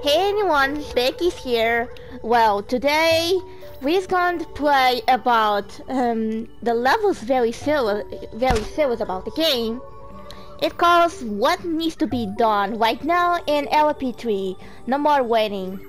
Hey everyone, Becky's here. Well, today we're going to play about the levels very serious about the game. It calls what needs to be done right now in LP3. No more waiting.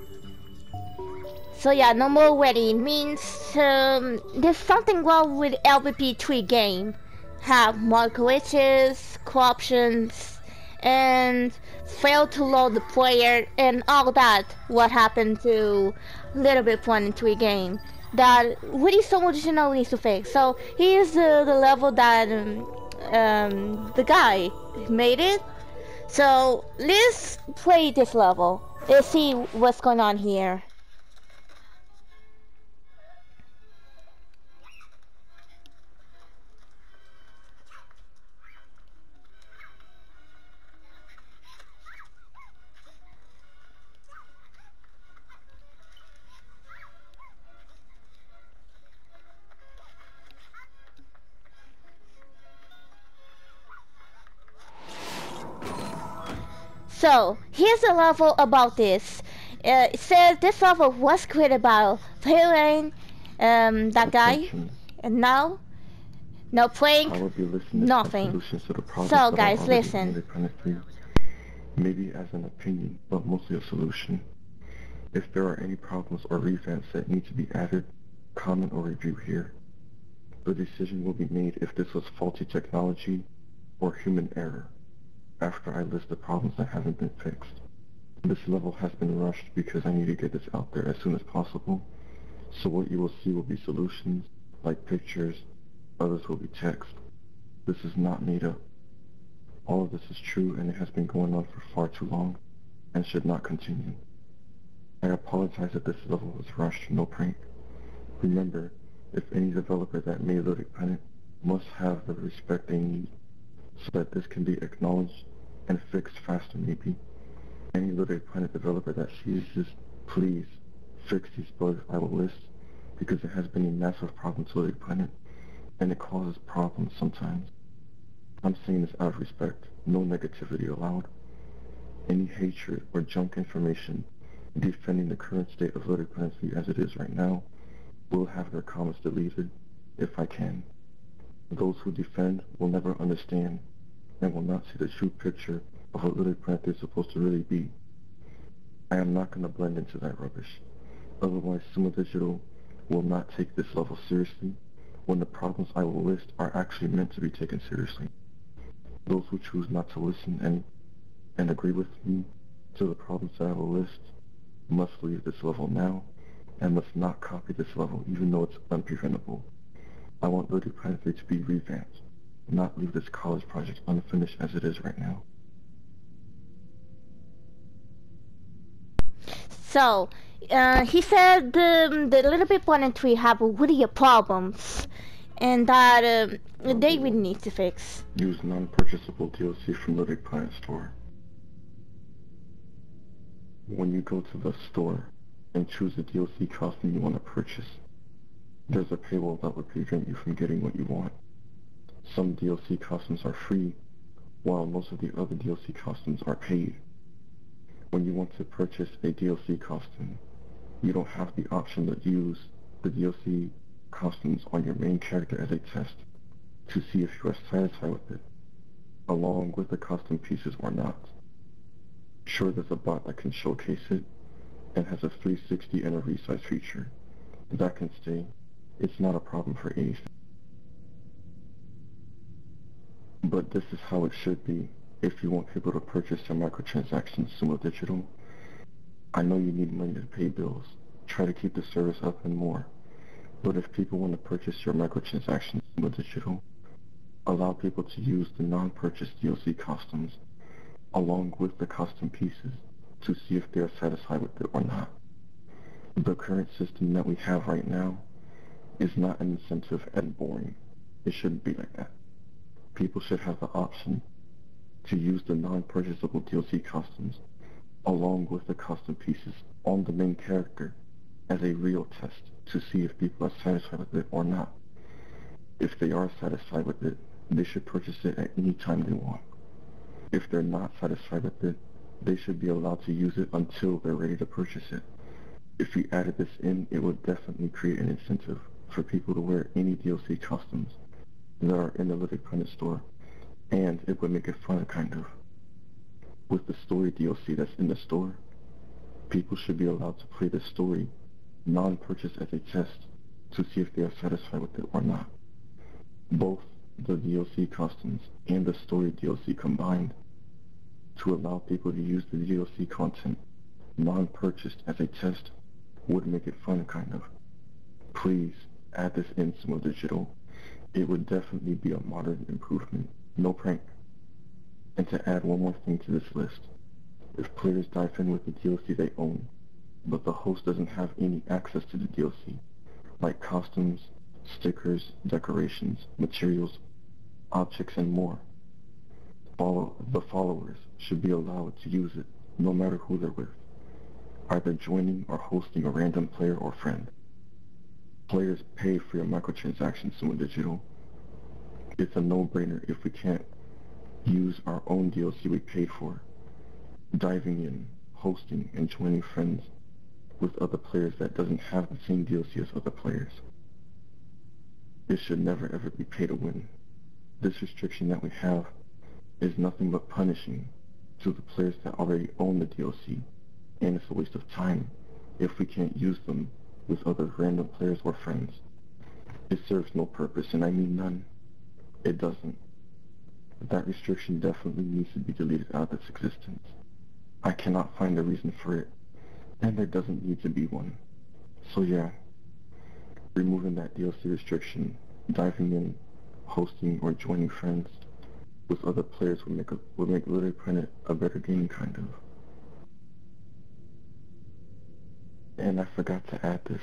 So yeah, no more waiting means there's something wrong with LP3 game. Have more glitches, corruptions, and fail to load the player and all that. What happened to LittleBigPlanet 3 game that really so much needs to fix. So here's the level that the guy made it. So let's play this level. Let's see what's going on here. So, here's a level about this. It says this level was created by Payne, that guy, and now playing nothing. So, guys, listen. Maybe as an opinion, but mostly a solution. If there are any problems or revamps that need to be added, comment or review here. The decision will be made if this was faulty technology or human error, after I list the problems that haven't been fixed. This level has been rushed because I need to get this out there as soon as possible, so what you will see will be solutions, like pictures, others will be text. This is not made up. All of this is true and it has been going on for far too long, and should not continue. I apologize that this level was rushed, no prank. Remember, if any developer that made LittleBigPlanet must have the respect they need, so that this can be acknowledged and fixed faster maybe. Any LittleBigPlanet developer that sees this, please fix these bugs I will list, because it has been a massive problem to LittleBigPlanet, and it causes problems sometimes. I'm saying this out of respect, no negativity allowed. Any hatred or junk information defending the current state of LittleBigPlanet as it is right now will have their comments deleted, if I can. Those who defend will never understand and will not see the true picture of what LittleBigPlanet is supposed to really be. I am not going to blend into that rubbish. Otherwise, Sumo Digital will not take this level seriously when the problems I will list are actually meant to be taken seriously. Those who choose not to listen and agree with me to the problems that I will list must leave this level now and must not copy this level even though it's unpreventable. I want LittleBigPlanet 3 to be revamped, not leave this college project unfinished as it is right now. So, he said the LittleBigPlanet 3 have really problems, and that they really need to fix. Use non-purchasable DLC from LittleBigPlanet store. When you go to the store and choose the DLC costume you want to purchase, there's a paywall that would prevent you from getting what you want. Some DLC costumes are free, while most of the other DLC costumes are paid. When you want to purchase a DLC costume, you don't have the option to use the DLC costumes on your main character as a test to see if you are satisfied with it, along with the custom pieces or not. Sure, there's a bot that can showcase it and has a 360 and a resize feature. That can stay. It's not a problem for Ace. But this is how it should be if you want people to purchase your microtransactions Sumo Digital. I know you need money to pay bills, try to keep the service up and more. But if people want to purchase your microtransactions Sumo Digital, allow people to use the non-purchase DLC costumes along with the custom pieces to see if they are satisfied with it or not. The current system that we have right now is not an incentive and boring. It shouldn't be like that. People should have the option to use the non-purchasable DLC costumes along with the custom pieces on the main character as a real test to see if people are satisfied with it or not. If they are satisfied with it, they should purchase it at any time they want. If they're not satisfied with it, They should be allowed to use it until they're ready to purchase it. If we added this in, it would definitely create an incentive for people to wear any DLC costumes that are in the LittleBigPlanet store, and it would make it fun, kind of. With the story DLC that's in the store, people should be allowed to play the story non-purchase as a test to see if they are satisfied with it or not. Both the DLC costumes and the story DLC combined to allow people to use the DLC content non-purchased as a test would make it fun, kind of. Please add this in Sumo Digital. It would definitely be a modern improvement. No prank. And to add one more thing to this list, if players dive in with the DLC they own, but the host doesn't have any access to the DLC, like costumes, stickers, decorations, materials, objects, and more, the followers should be allowed to use it no matter who they're with, either joining or hosting a random player or friend. Players pay for your microtransactions Sumo Digital. It's a no-brainer if we can't use our own DLC we paid for. Diving in, hosting, and joining friends with other players that doesn't have the same DLC as other players. It should never ever be pay to win. This restriction that we have is nothing but punishing to the players that already own the DLC, and it's a waste of time if we can't use them with other random players or friends. It serves no purpose, and I mean none. It doesn't. That restriction definitely needs to be deleted out of its existence. I cannot find a reason for it, and there doesn't need to be one. So yeah, removing that DLC restriction, diving in, hosting, or joining friends with other players would make LittleBigPlanet a better game, kind of. And I forgot to add this.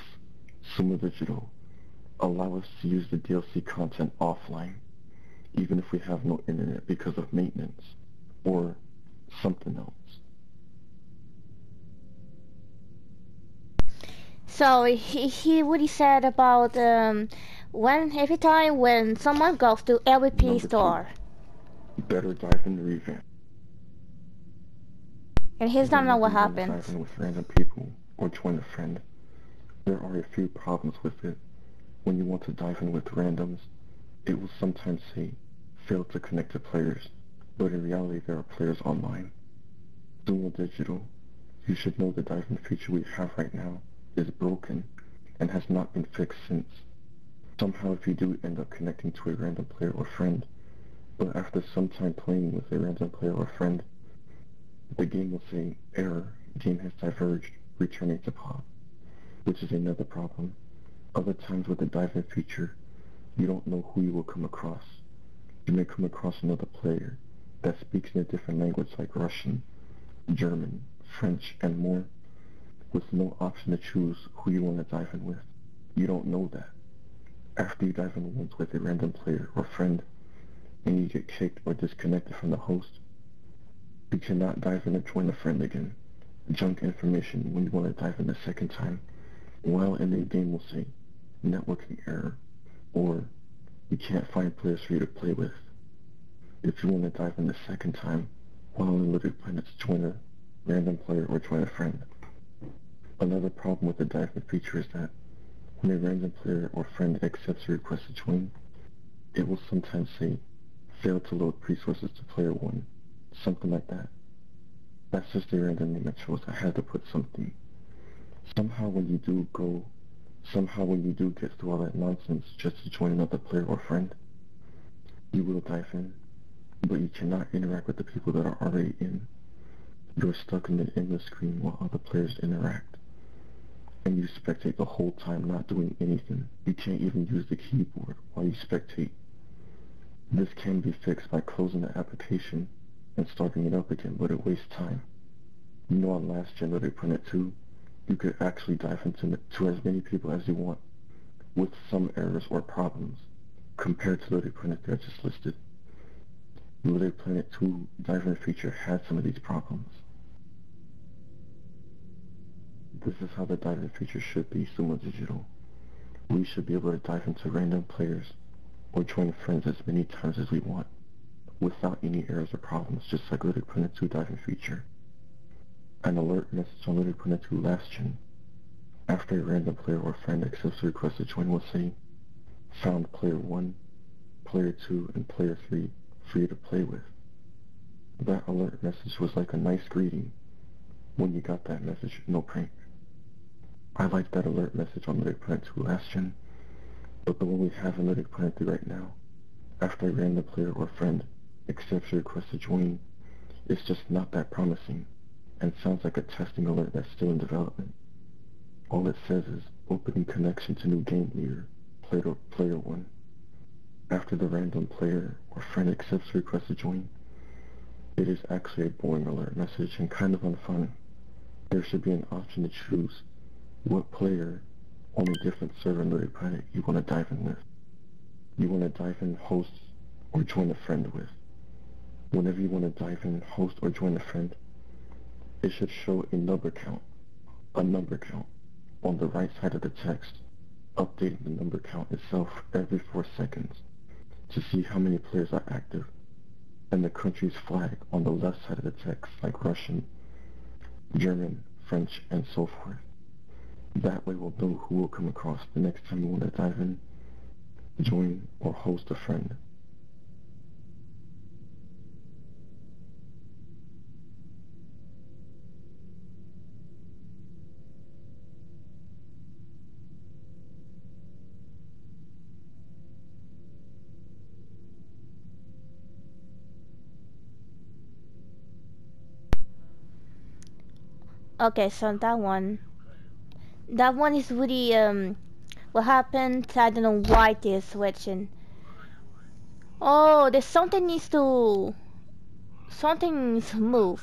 Sumo Digital allow us to use the DLC content offline, even if we have no internet because of maintenance or something else. So what he said about every time when someone goes to LVP Number store, 2, better dive in the revamp. and here's not know what happens. Dive in with random people or join a friend. There are a few problems with it. When you want to dive in with randoms, it will sometimes say, fail to connect to players, but in reality there are players online. Sumo Digital, you should know the dive-in feature we have right now is broken and has not been fixed since. Somehow if you do end up connecting to a random player or friend, but after some time playing with a random player or friend, the game will say, error, game has diverged, returning to pod, which is another problem. Other times with the dive-in feature, you don't know who you will come across. You may come across another player that speaks in a different language like Russian, German, French, and more, with no option to choose who you want to dive in with. You don't know that. After you dive in once with a random player or friend, and you get kicked or disconnected from the host, you cannot dive in or join a friend again. Junk information when you want to dive in the second time, while in the game will say, networking error, or you can't find players for you to play with. If you want to dive in the second time, while in LittleBigPlanet, join a random player or join a friend. Another problem with the dive-in feature is that when a random player or friend accepts a request to join, it will sometimes say, fail to load resources to player 1, something like that. That's just a random name I chose. I had to put something. Somehow when you do get through all that nonsense just to join another player or friend, you will dive in, but you cannot interact with the people that are already in. You're stuck in the endless screen while other players interact, and you spectate the whole time not doing anything. You can't even use the keyboard while you spectate. This can be fixed by closing the application and starting it up again, but it wastes time. You know, on last gen LittleBigPlanet 2, you could actually dive into to as many people as you want, with some errors or problems, compared to LittleBigPlanet 3 I just listed. The LittleBigPlanet 2 dive-in feature had some of these problems. This is how the dive-in feature should be, Sumo Digital. We should be able to dive into random players or join friends as many times as we want, without any errors or problems, just like LittleBigPlanet 2 dive-in feature. An alert message on LittleBigPlanet 2 last gen. After a random player or friend accepts a request to join will say, found player 1, player 2, and player 3 free to play with. That alert message was like a nice greeting. When you got that message, no prank. I like that alert message on LittleBigPlanet 2 last gen, but the one we have in LittleBigPlanet 3 right now, after a random player or friend accepts a request to join, it's just not that promising, and sounds like a testing alert that's still in development. All it says is, opening connection to new game leader, player 1. After the random player or friend accepts a request to join, it is actually a boring alert message and kind of unfun. There should be an option to choose what player on a different server in LittleBigPlanet you want to dive in with. You want to dive in, host, or join a friend with. Whenever you want to dive in, host, or join a friend, it should show a number count on the right side of the text, updating the number count itself every 4 seconds to see how many players are active, and the country's flag on the left side of the text like Russian, German, French, and so forth. That way we'll know who we'll come across the next time we want to dive in, join, or host a friend. Okay, so that one is really, what happened? I don't know why it is switching. Oh, there's something's moved.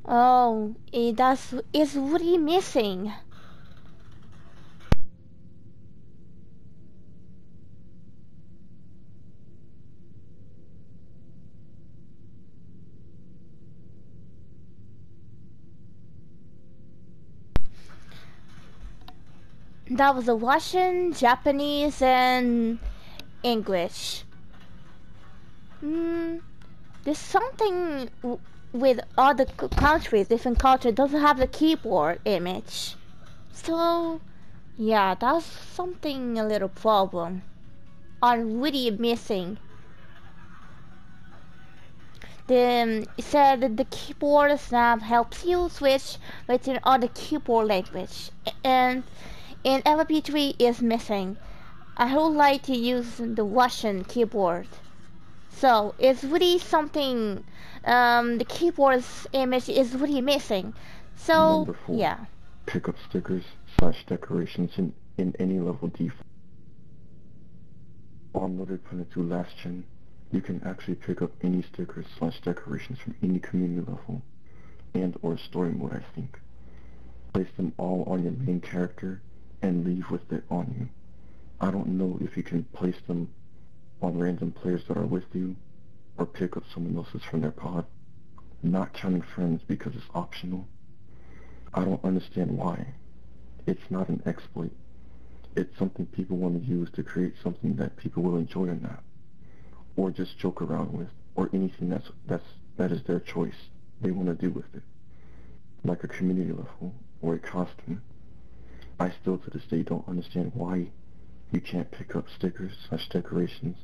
Oh, it's really missing. That was a Russian, Japanese, and English. There's something with other countries, different cultures, doesn't have the keyboard image. So, yeah, that's something a little problem. I'm really missing. It said that the keyboard snap helps you switch between other keyboard language, and in LP3 is missing. I would like to use the Russian keyboard. So it's really something. The keyboard's image is really missing. So Number 4. yeah. Pick up stickers / decorations in any level default. On LittleBigPlanet 2 last gen, you can actually pick up any stickers / decorations from any community level and or story mode, I think. Place them all on your main character and leave with it on you. I don't know if you can place them on random players that are with you or pick up someone else's from their pod, not counting friends because it's optional. I don't understand why. It's not an exploit. It's something people want to use to create something that people will enjoy or not, or just joke around with, or anything that is their choice. They want to do with it, like a community level or a costume. I still to this day don't understand why you can't pick up stickers / decorations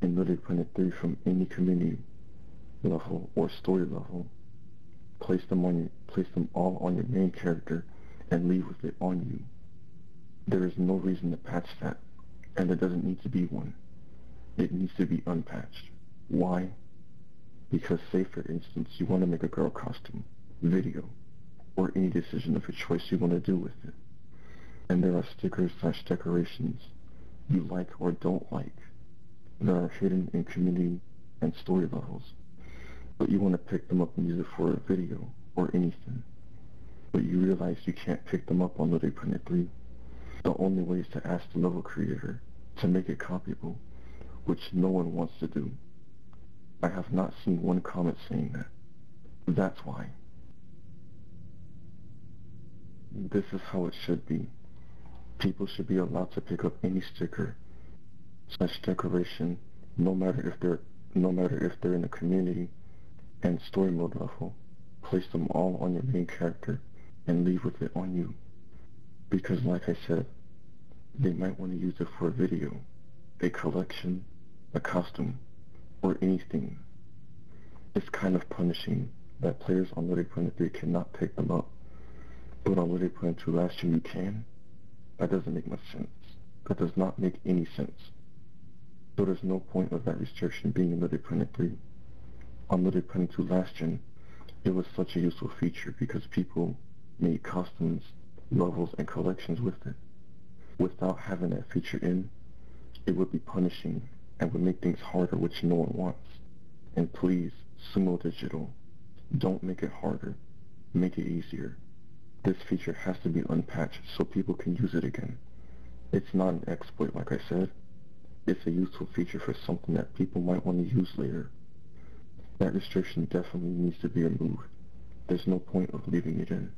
in LittleBigPlanet 3 from any community level or story level. Place them all on your main character and leave with it on you. There is no reason to patch that, and there doesn't need to be one. It needs to be unpatched. Why? Because say for instance you want to make a girl costume, video, or any decision of your choice you want to do with it, and there are stickers / decorations you like or don't like that are hidden in community and story levels, but you want to pick them up and use it for a video or anything, but you realize you can't pick them up on LittleBigPlanet 3. The only way is to ask the level creator to make it copyable, which no one wants to do. I have not seen one comment saying that. That's why. This is how it should be. People should be allowed to pick up any sticker / decoration, no matter if they're no matter if they're in the community and story mode level. Place them all on your main character and leave with it on you. Because like I said, they might want to use it for a video, a collection, a costume, or anything. It's kind of punishing that players on LittleBigPlanet 3 cannot pick them up, but on LittleBigPlanet 2 last year you can? That doesn't make much sense. That does not make any sense. So there's no point of that restriction being in LittleBigPlanet 3. On LittleBigPlanet 2 last gen, it was such a useful feature because people made costumes, levels, and collections with it. Without having that feature in, it would be punishing and would make things harder, which no one wants. And please, Sumo Digital, don't make it harder. Make it easier. This feature has to be unpatched so people can use it again. It's not an exploit, like I said. It's a useful feature for something that people might want to use later. That restriction definitely needs to be removed. There's no point of leaving it in.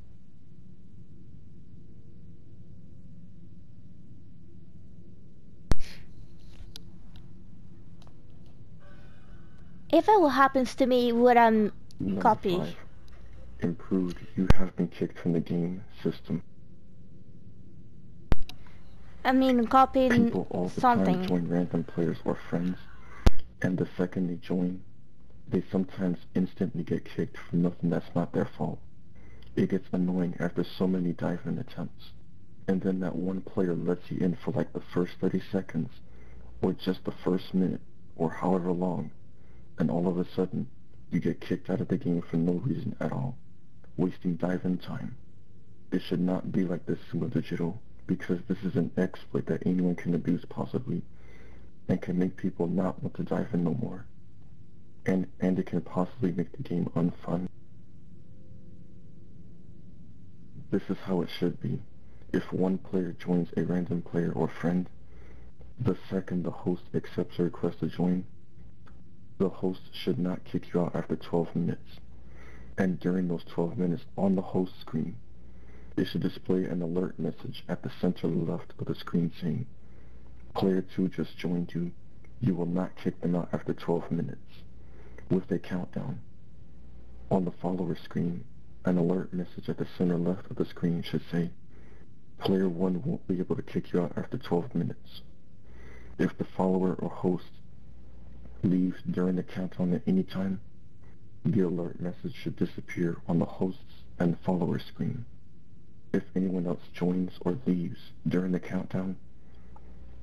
If it happens to me, would I copy? 5. Improved you have been kicked from the game system. I mean, copying People all the something. time join random players or friends, and the second they join, they sometimes instantly get kicked for nothing that's not their fault. It gets annoying after so many dive-in attempts, and then that one player lets you in for like the first 30 seconds, or just the first minute, or however long, and all of a sudden, you get kicked out of the game for no reason at all, wasting dive-in time. It should not be like this, Sumo Digital, because this is an exploit that anyone can abuse possibly, and can make people not want to dive in no more. And it can possibly make the game unfun. This is how it should be. If one player joins a random player or friend, the second the host accepts a request to join, the host should not kick you out after 12 minutes. And during those 12 minutes on the host screen, it should display an alert message at the center left of the screen saying, Player 2 just joined you. You will not kick them out after 12 minutes. With a countdown. On the follower screen, an alert message at the center left of the screen should say, Player 1 won't be able to kick you out after 12 minutes. If the follower or host leaves during the countdown at any time, the alert message should disappear on the host's and follower screen. If anyone else joins or leaves during the countdown,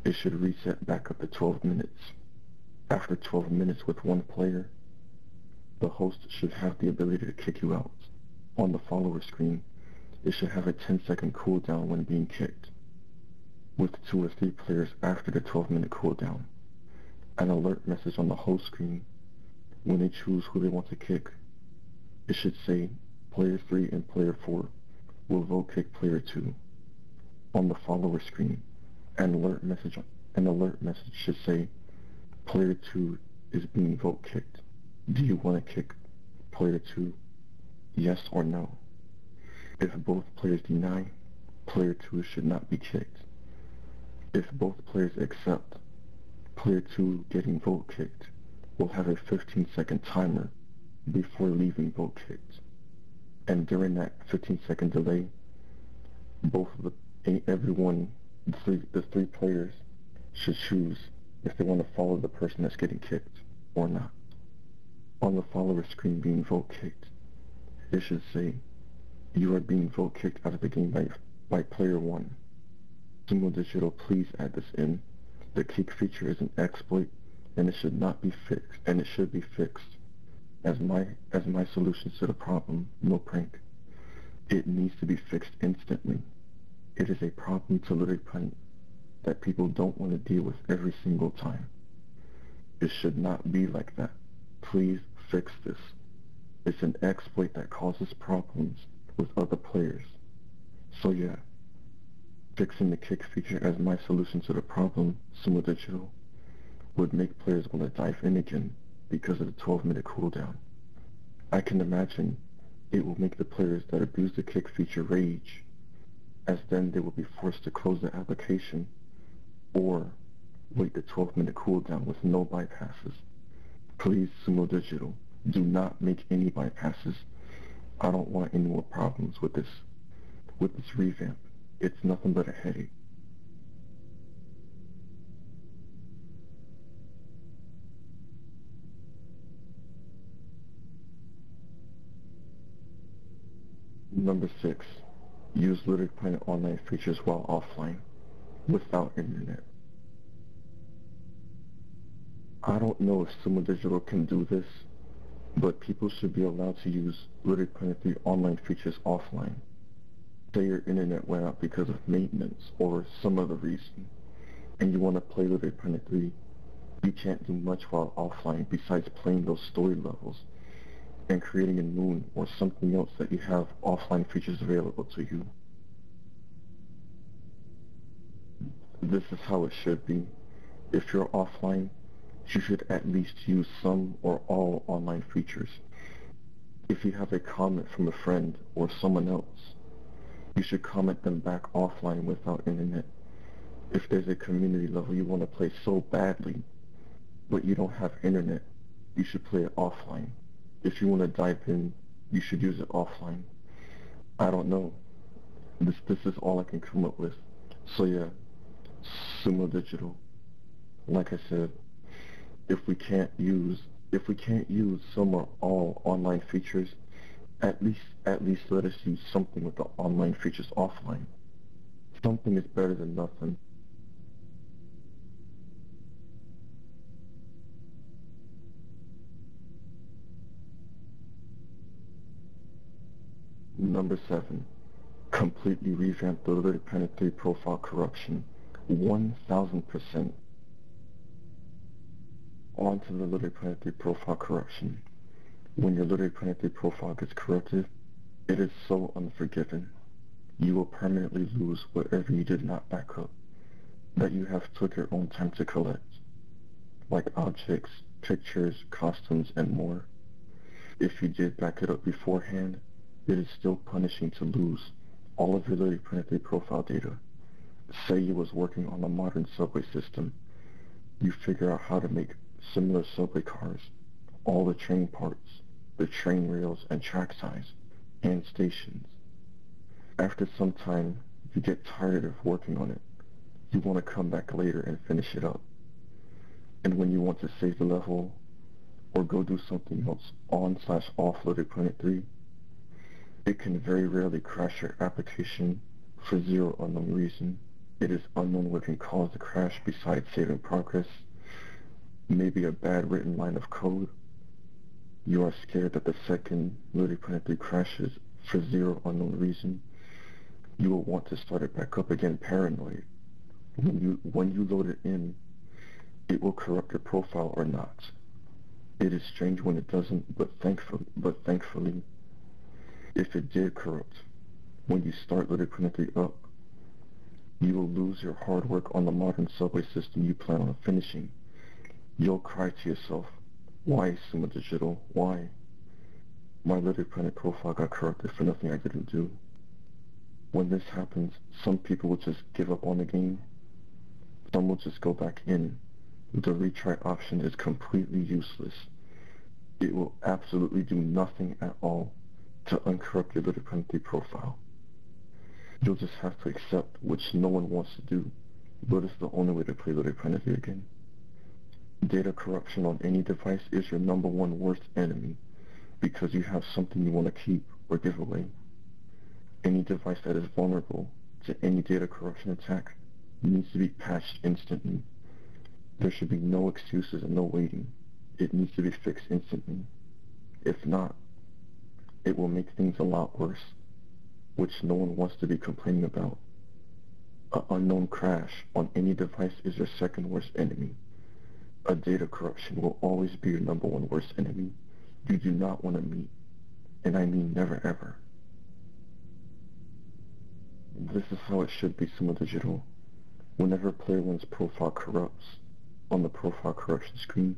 it should reset back up to 12 minutes. After 12 minutes with one player, the host should have the ability to kick you out. On the follower screen, it should have a 10-second cooldown when being kicked. With 2 or 3 players after the 12-minute cooldown, an alert message on the host screen, when they choose who they want to kick, it should say Player 3 and Player 4 will vote kick Player 2. On the follower screen, an alert message should say Player 2 is being vote kicked. Do you want to kick Player 2? Yes or no? If both players deny, Player 2 should not be kicked. If both players accept, Player 2 getting vote kicked will have a 15-second timer before leaving vote kicked. And during that 15-second delay, the three players should choose if they want to follow the person that's getting kicked or not. On the follower screen being vote kicked, it should say, you are being vote kicked out of the game by Player 1. Sumo Digital, please add this in. The kick feature is an exploit, and it should not be fixed, and it should be fixed. As my solution to the problem, no prank. It needs to be fixed instantly. It is a problem to LittleBigPlanet that people don't want to deal with every single time. It should not be like that. Please fix this. It's an exploit that causes problems with other players. So yeah, fixing the kick feature as my solution to the problem, Sumo Digital, would make players want to dive in again because of the 12-minute cooldown. I can imagine it will make the players that abuse the kick feature rage, as then they will be forced to close the application or wait the 12-minute cooldown with no bypasses. Please, Sumo Digital, do not make any bypasses. I don't want any more problems with this revamp. It's nothing but a headache. Number 6. Use LittleBigPlanet online features while offline, without internet. I don't know if Sumo Digital can do this, but people should be allowed to use LittleBigPlanet 3 online features offline. Say your internet went out because of maintenance or some other reason, and you want to play LittleBigPlanet 3. You can't do much while offline besides playing those story levels and creating a moon or something else that you have offline features available to you. This is how it should be. If you're offline, you should at least use some or all online features. If you have a comment from a friend or someone else, you should comment them back offline without internet. If there's a community level you want to play so badly, but you don't have internet, you should play it offline. If you want to dive in, you should use it offline. I don't know. This is all I can come up with. So yeah, Sumo Digital. Like I said, if we can't use some or all online features, at least let us use something with the online features offline. Something is better than nothing. Number 7. Completely revamp the LittleBigPlanet 3 profile corruption. 1000%. On to the LittleBigPlanet 3 profile corruption. When your LittleBigPlanet 3 profile gets corrupted, it is so unforgiving. You will permanently lose whatever you did not back up, that you have took your own time to collect, like objects, pictures, costumes, and more. If you did back it up beforehand, it is still punishing to lose all of your LittleBigPlanet 3 profile data. Say you was working on a modern subway system. You figure out how to make similar subway cars, all the train parts, the train rails and track size, and stations. After some time, you get tired of working on it. You want to come back later and finish it up. And when you want to save the level or go do something else on/off LittleBigPlanet 3, it can very rarely crash your application for zero unknown reason. It is unknown what can cause the crash besides saving progress. Maybe a bad written line of code. You are scared that the second LittleBigPlanet 3 crashes for zero unknown reason, you will want to start it back up again paranoid. When you load it in, it will corrupt your profile or not. It is strange when it doesn't, but thankfully, if it did corrupt, when you start LittleBigPlanet 3 up, you will lose your hard work on the modern subway system you plan on finishing. You'll cry to yourself, why Sumo Digital, why? My LittleBigPlanet profile got corrupted for nothing I didn't do. When this happens, some people will just give up on the game. Some will just go back in. The retry option is completely useless. It will absolutely do nothing at all to uncorrupt your LittleBigPlanet 3 profile. You'll just have to accept, which no one wants to do, but it's the only way to play LittleBigPlanet 3 again. Data corruption on any device is your number one worst enemy, because you have something you want to keep or give away. Any device that is vulnerable to any data corruption attack needs to be patched instantly. There should be no excuses and no waiting. It needs to be fixed instantly. If not, it will make things a lot worse, which no one wants to be complaining about. An unknown crash on any device is your second worst enemy. A data corruption will always be your number one worst enemy you do not want to meet, and I mean never ever. This is how it should be, Sumo Digital. Whenever player one's profile corrupts on the profile corruption screen,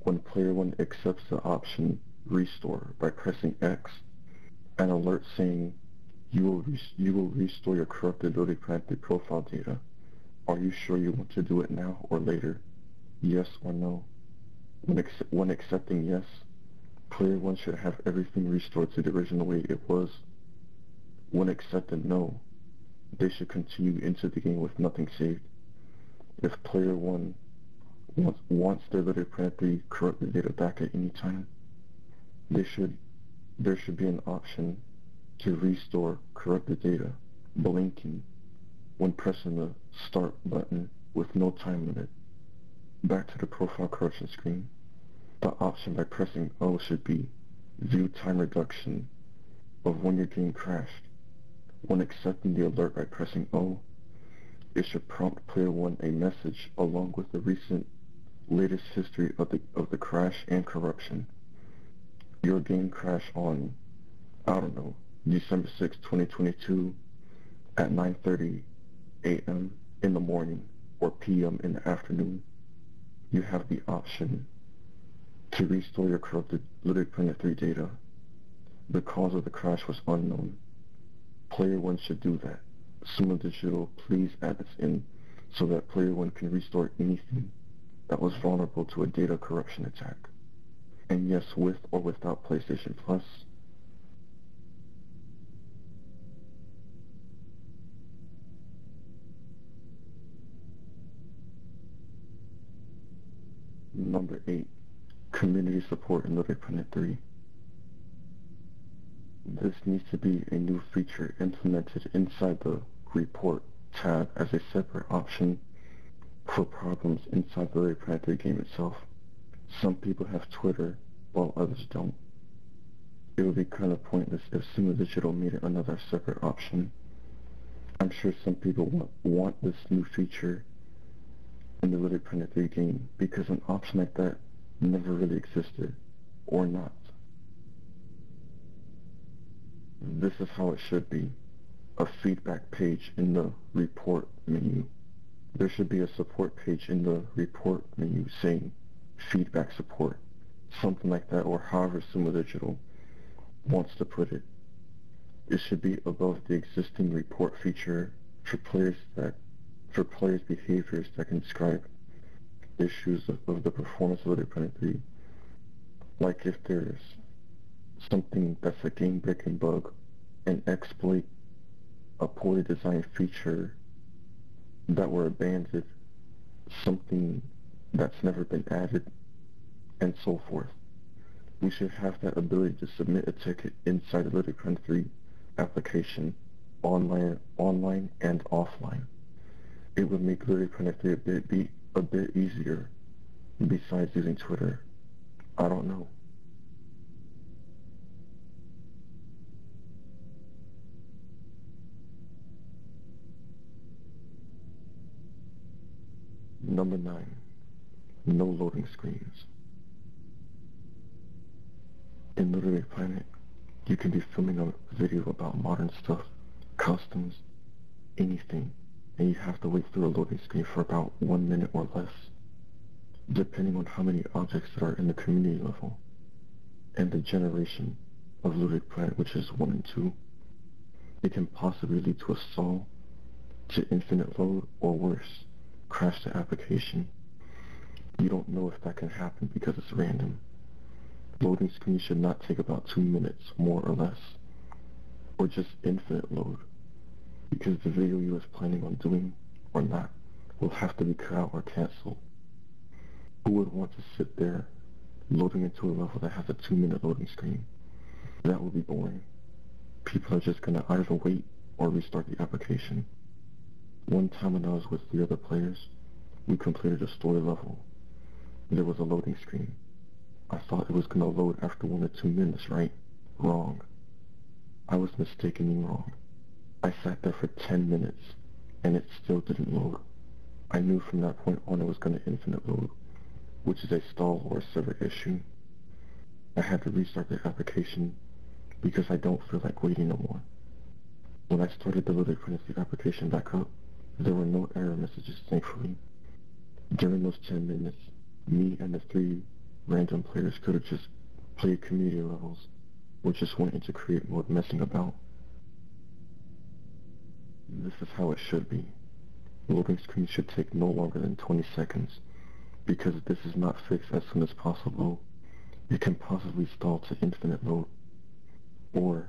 when player one accepts the option restore by pressing X, an alert saying you will restore your corrupted LittleBigPlanet 3 profile data. Are you sure you want to do it now or later? Yes or no? When accepting yes, player 1 should have everything restored to the original way it was. When accepting no, they should continue into the game with nothing saved. If player 1 wants their LittleBigPlanet 3 corrupted data back at any time, there should be an option to restore corrupted data, blinking when pressing the start button with no time limit. Back to the profile corruption screen. The option by pressing O should be view time reduction of when your game crashed. When accepting the alert by pressing O, it should prompt player 1 a message along with the latest history of the crash and corruption. Your game crashed on, I don't know, December 6, 2022 at 9:30 a.m. in the morning or p.m. in the afternoon. You have the option to restore your corrupted LittleBigPlanet 3 data. The cause of the crash was unknown. Player 1 should do that. Sumo Digital, please add this in so that player 1 can restore anything that was vulnerable to a data corruption attack. And yes, with or without PlayStation Plus. Number 8. Community support in LittleBigPlanet 3. This needs to be a new feature implemented inside the Report tab as a separate option for problems inside the LittleBigPlanet 3 game itself. Some people have Twitter, while others don't. It would be kind of pointless if Sumo Digital made it another separate option. I'm sure some people want this new feature in the LittleBigPlanet 3 game because an option like that never really existed, or not. This is how it should be. A feedback page in the report menu. There should be a support page in the report menu saying feedback support. Something like that, or however Sumo Digital wants to put it. It should be above the existing report feature for players' behaviors that can describe issues of the performance of LittleBigPlanet 3. Like if there's something that's a game-breaking bug, an exploit, a poorly designed feature that were abandoned, something that's never been added, and so forth. We should have that ability to submit a ticket inside the LittleBigPlanet 3 application, online and offline. It would make LittleBigPlanet 3 a bit easier besides using Twitter. I don't know. Number 9. No loading screens. In LittleBigPlanet, you can be filming a video about modern stuff, customs, anything, and you have to wait through a loading screen for about 1 minute or less, depending on how many objects that are in the community level, and the generation of LittleBigPlanet, which is 1 and 2. It can possibly lead to a stall, to infinite load, or worse, crash the application. You don't know if that can happen because it's random. Loading screens should not take about 2 minutes, more or less, or just infinite load, because the video you was planning on doing or not will have to be cut out or canceled. Who would want to sit there loading into a level that has a 2-minute loading screen? That would be boring. People are just gonna either wait or restart the application. One time when I was with the other players, we completed a story level. There was a loading screen. I thought it was gonna load after 1 or 2 minutes, right? Wrong. I was mistakenly wrong. I sat there for 10 minutes, and it still didn't load. I knew from that point on it was gonna infinite load, which is a stall or a server issue. I had to restart the application because I don't feel like waiting no more. When I started the LittleBigPlanet application back up, there were no error messages, thankfully. During those 10 minutes, me and the 3 random players could have just played community levels, or just went into create mode messing about. This is how it should be. Loading screens should take no longer than 20 seconds, Because if this is not fixed as soon as possible, it can possibly stall to infinite mode, or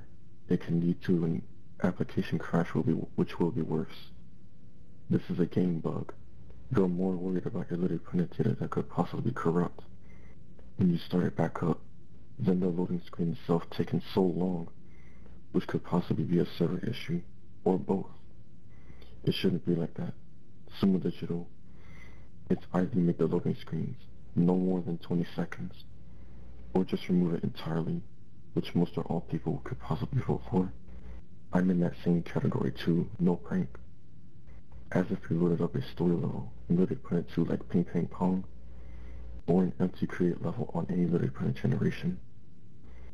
it can lead to an application crash which will be worse. This is a game bug. You're more worried about your LittleBigPlanet data that could possibly corrupt when you start it back up than the loading screen itself taking so long, which could possibly be a server issue, or both. It shouldn't be like that. Sumo Digital, it's either you make the loading screens no more than 20 seconds, or just remove it entirely, which most or all people could possibly vote for. I'm in that same category too, no prank. As if we loaded up a story level and LittleBigPlanet 2 like Ping Pong Pong, or an empty create level on any LittleBigPlanet generation.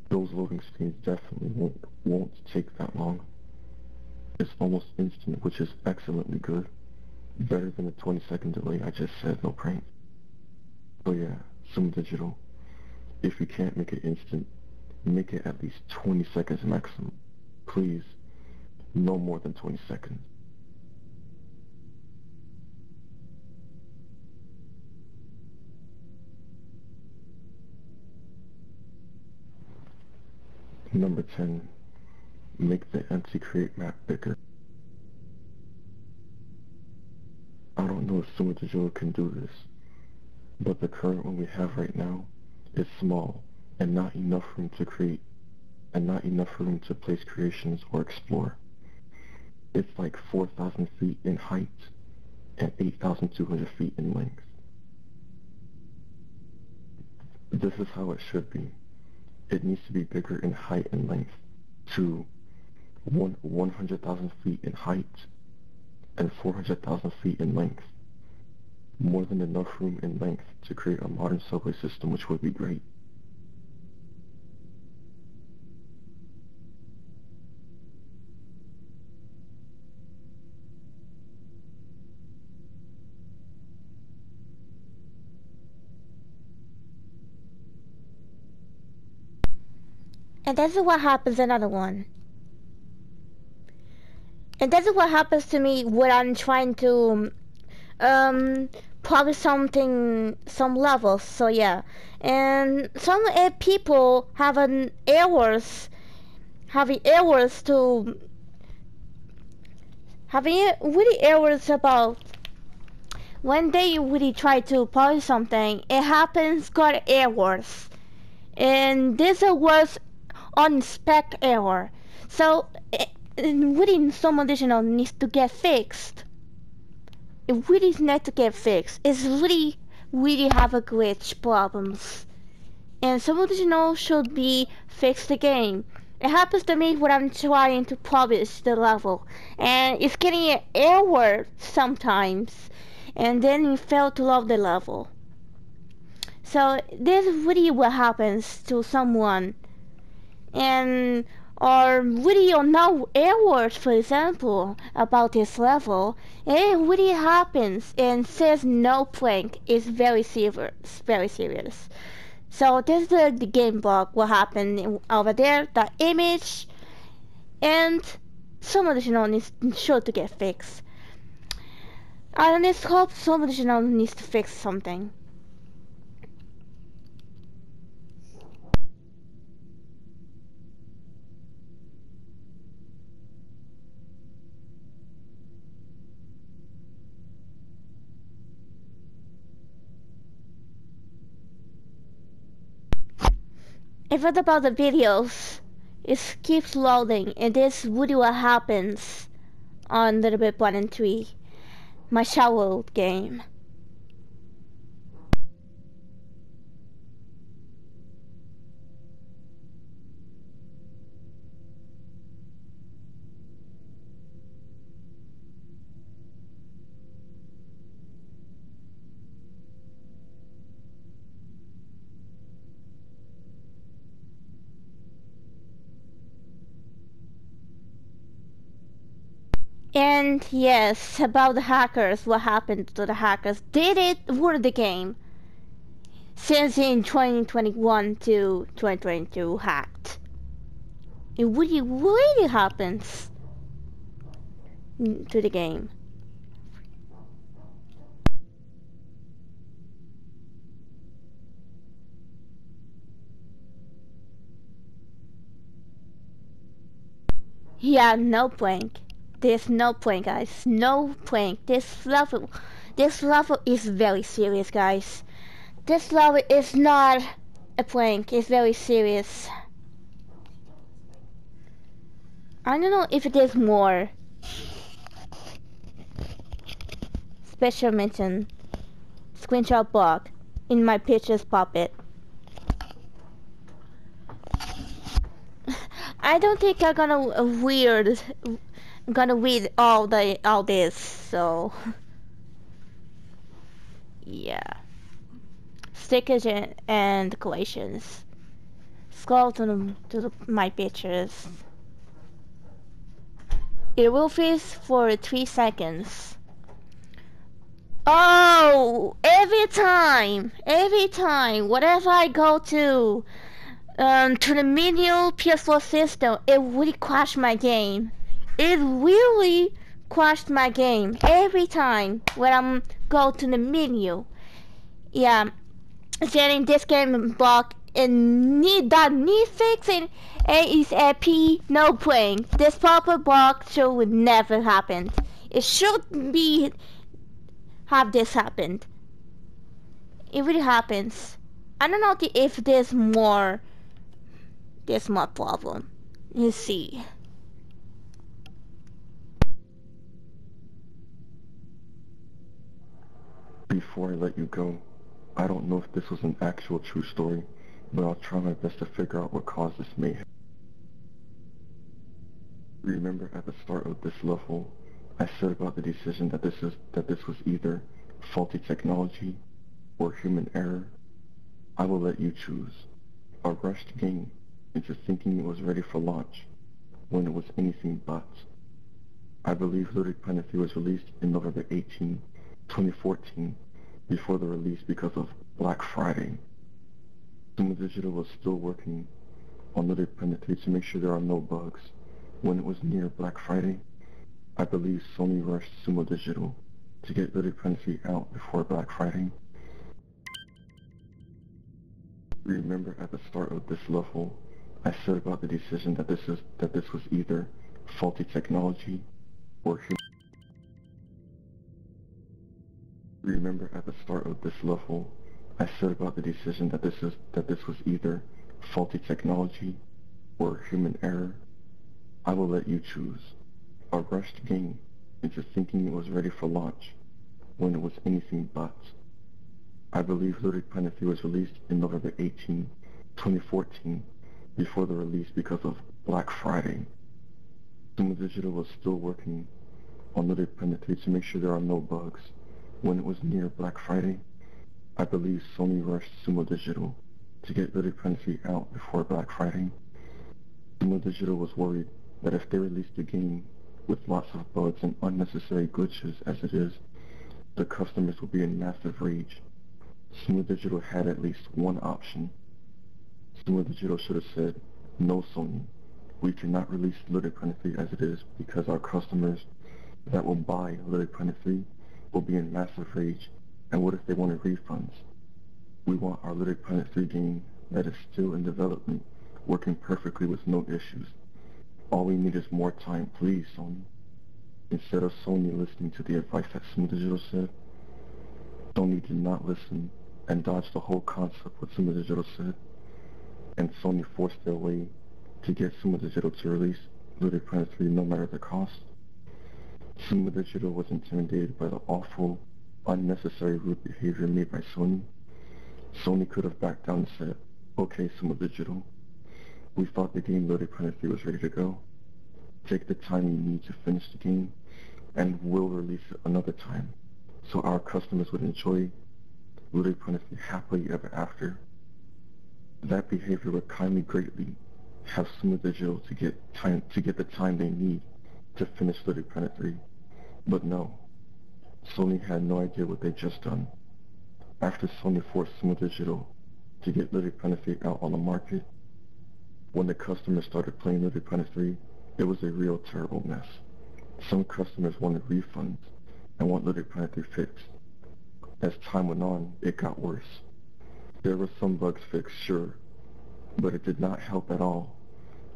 Those loading screens definitely won't take that long. It's almost instant, which is excellently good. Better than the 20-second delay I just said, no prank. So yeah, Sumo Digital, if you can't make it instant, make it at least 20 seconds maximum. Please, no more than 20 seconds. Number 10, make the empty create map bigger. I don't know if Sumo Digital can do this, but the current one we have right now is small and not enough room to create, and not enough room to place creations or explore. It's like 4,000 feet in height and 8,200 feet in length. This is how it should be. It needs to be bigger in height and length to 100,000 feet in height and 400,000 feet in length. More than enough room in length to create a modern subway system, which would be great. And that's what happens another one. And that's what happens to me when I'm trying to probably some levels. So yeah, and some people having errors about when they really try to polish something. It happens got errors, and this was on inspect error. So really some additional needs to get fixed. It really needs to get fixed. It's really have a glitch problems, and some additional should be fixed again. It happens to me when I'm trying to publish the level, and it's getting an error sometimes, and then you fail to load the level. So this is really what happens to someone, and or really or no errors, for example, about this level. It really happens and says no prank is very serious, very serious. So this is the game bug, what happened over there, the image, and some additional needs sure to get fixed. I just hope some additional needs to fix something. If it's about the videos, it keeps loading, and this is really what happens on LittleBigPlanet 3, my shower game. And yes, about the hackers, what happened to the hackers? Did it work the game? Since in 2021 to 2022 hacked. It really happens to the game. Yeah, no prank. There's no prank, guys. No prank. This level is very serious, guys. This level is not a prank. It's very serious. I don't know if there's more. Special mention. Screenshot block in my pictures puppet. I don't think I'm gonna read all this, so yeah. Stickers and decorations. Scroll to my pictures. It will freeze for 3 seconds. Oh, every time, whatever I go to the menu PS4 system, it really crashed my game. It really crashed my game every time when I'm go to the menu. Yeah, setting this game block and need fixing. A is AP, no playing. This pop-up block should never happen. It should be have this happened. It really happens. I don't know if there's more problem. Let's see. Before I let you go, I don't know if this was an actual true story, but I'll try my best to figure out what caused this mayhem. Remember at the start of this level, I said about the decision that this was either faulty technology or human error. I will let you choose. A rushed game into thinking it was ready for launch when it was anything but. I believe LittleBigPlanet was released in November 18, 2014, before the release because of Black Friday. Sumo Digital was still working on LittleBigPlanet to make sure there are no bugs. When it was near Black Friday, I believe Sony rushed Sumo Digital to get LittleBigPlanet out before Black Friday. Remember at the start of this level, I said about the decision that this was either faulty technology or human. Remember at the start of this level, I said about the decision that this was either faulty technology or human error. I will let you choose. A rushed game into thinking it was ready for launch when it was anything but. I believe LittleBigPlanet was released in November 18, 2014, before the release because of Black Friday. Sumo Digital was still working on LittleBigPlanet to make sure there are no bugs. When it was near Black Friday, I believe Sony rushed Sumo Digital to get LittleBigPlanet out before Black Friday. Sumo Digital was worried that if they released the game with lots of bugs and unnecessary glitches as it is, the customers would be in massive rage. Sumo Digital had at least one option. Sumo Digital should have said, "No, Sony, we cannot release LittleBigPlanet as it is because our customers that will buy LittleBigPlanet will be in massive rage, and what if they wanted refunds? We want our LittleBigPlanet game that is still in development, working perfectly with no issues. All we need is more time, please, Sony." Instead of Sony listening to the advice that Sumo Digital said, Sony did not listen and dodged the whole concept what Sumo Digital said, and Sony forced their way to get Sumo Digital to release LittleBigPlanet no matter the cost. Sumo Digital was intimidated by the awful, unnecessary rude behavior made by Sony. Sony could have backed down and said, "Okay, Sumo Digital, we thought the game LittleBigPlanet was ready to go. Take the time you need to finish the game, and we'll release it another time, so our customers would enjoy LittleBigPlanet happily ever after." That behavior would kindly greatly have Sumo Digital to get the time they need to finish LittleBigPlanet 3. But no, Sony had no idea what they'd just done. After Sony forced Sumo Digital to get LittleBigPlanet out on the market, when the customers started playing LittleBigPlanet 3, it was a real terrible mess. Some customers wanted refunds and want LittleBigPlanet 3 fixed. As time went on, it got worse. There were some bugs fixed, sure, but it did not help at all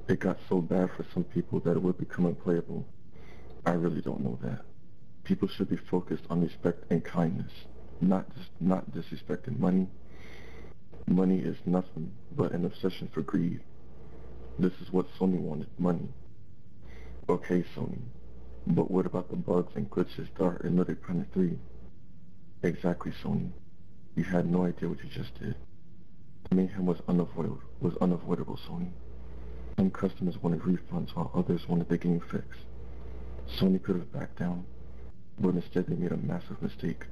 It got so bad for some people that it would become unplayable. I really don't know that. People should be focused on respect and kindness, not disrespecting money. Money is nothing but an obsession for greed. This is what Sony wanted, money. Okay, Sony, but what about the bugs and glitches that are in LittleBigPlanet 3? Exactly, Sony. You had no idea what you just did. Mayhem was unavoidable, Sony. Some customers wanted refunds while others wanted the game fixed. Sony could have backed down, but instead they made a massive mistake.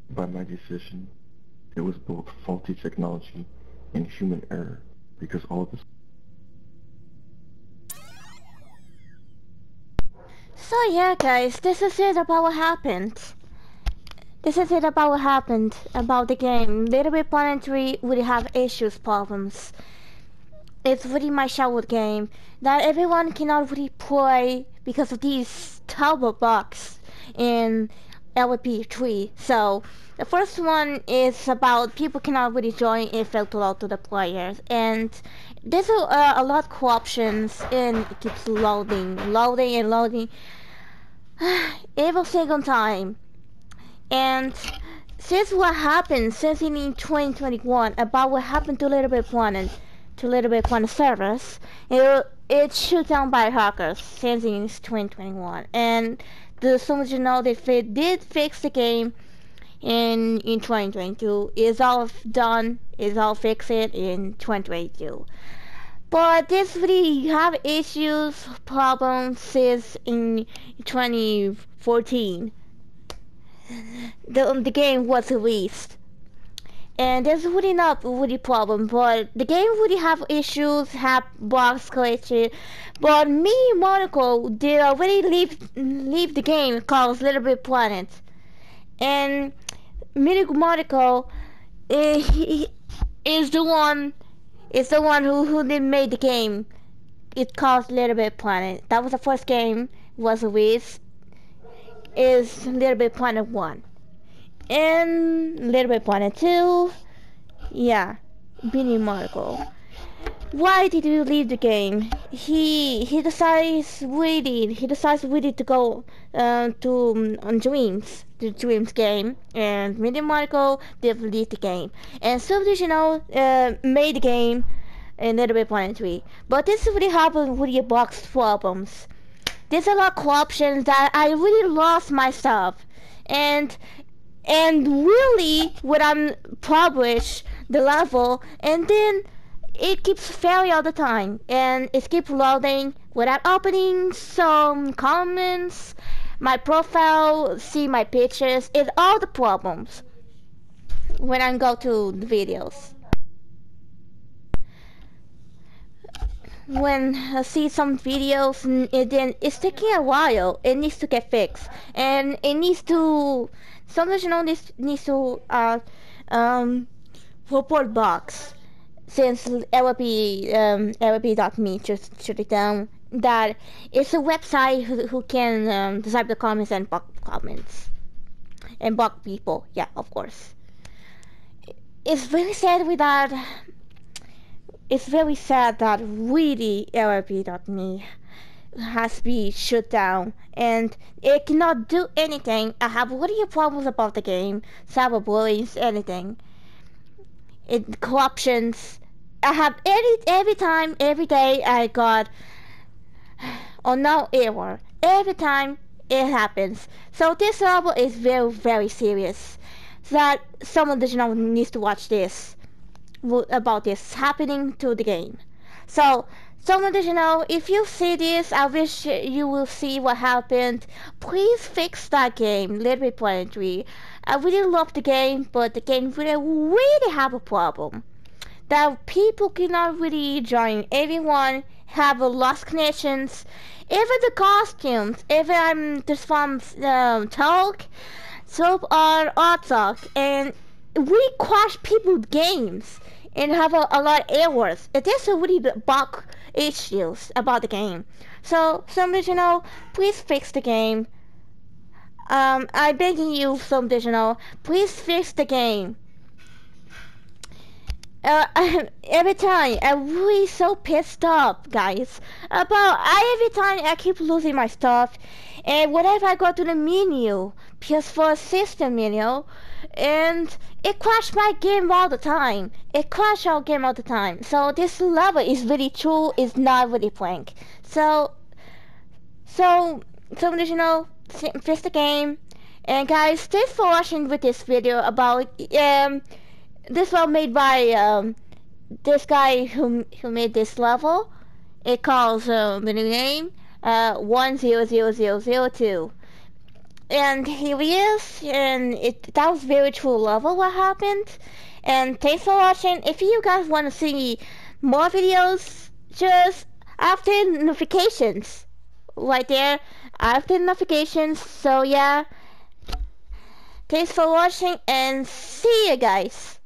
By my decision, it was both faulty technology and human error, because all of this. So yeah, guys, this is it about what happened. This is it about what happened about the game. LittleBigPlanet 3 would have issues, problems. It's really my childhood game that everyone cannot really play because of these terrible bugs in LP3. So the first one is about people cannot really join if they're too loud to the players, and there's a lot of corruptions, and it keeps loading every single time. And since what happened since in 2021 about what happened to LittleBigPlanet servers, it shut down by hackers since in 2021, and so much you know they did fix the game in 2022. It's all done, it's all fixed in 2022. But this really have issues, problems since in 2014. The game was released, and there's really not really problem, but the game really have issues, have bugs, glitches. But me and Monaco did already leave the game called LittleBigPlanet, and me and Monaco he is the one who did made the game. It called LittleBigPlanet. That was the first game was released. Is LittleBigPlanet 1 and LittleBigPlanet 2. Yeah, Beanie Marco. Why did he leave the game? He decides really to go to on the Dreams game, and Beanie Marco did leave the game, and Subdivisional made the game in LittleBigPlanet 3. But this really happened with your box problems. There's a lot of corruptions that I really lost myself, and really when I'm publish the level, and then it keeps failing all the time, and it keeps loading without opening some comments, my profile, see my pictures. It's all the problems when I go to the videos. When I see some videos, and then it's taking a while. It needs to get fixed, and it needs to sometimes this needs to report bugs, since LP.me just shut it down. That it's a website who can decide the comments and bug comments and bug people. Yeah, of course. It's very sad with that. It's very sad that really LP.me has been shut down, and it cannot do anything. I have really problems about the game, cyberbullying, anything. Corruptions. I have every time, every day I got no error. Every time it happens. So this level is very, very serious. So that someone does not needs to watch this about this happening to the game. So someone does if you see this, I wish you will see what happened. Please fix that game, LittleBigPlanet 3. I really love the game, but the game really have a problem. That people cannot really join. Everyone have a lost connections. Even the costumes, even I'm just from talk, so are talk, and we crash people's games and have a lot of errors. It is a really bug issues about the game. So somebody please fix the game. I'm begging you, some digital, please fix the game. every time I'm really so pissed off, guys. Every time I keep losing my stuff, and whenever I go to the menu, PS4 system menu, and it crashes my game all the time. It crashes our game all the time. So this level is really true. It's not really prank. So some additional fix the game. And guys, thanks for watching with this video about this one made by this guy who made this level. It calls the new name 100002. And here he is, and that was very true level what happened. And thanks for watching. If you guys want to see more videos, just after notifications right there, after notifications. So yeah, thanks for watching and see you guys.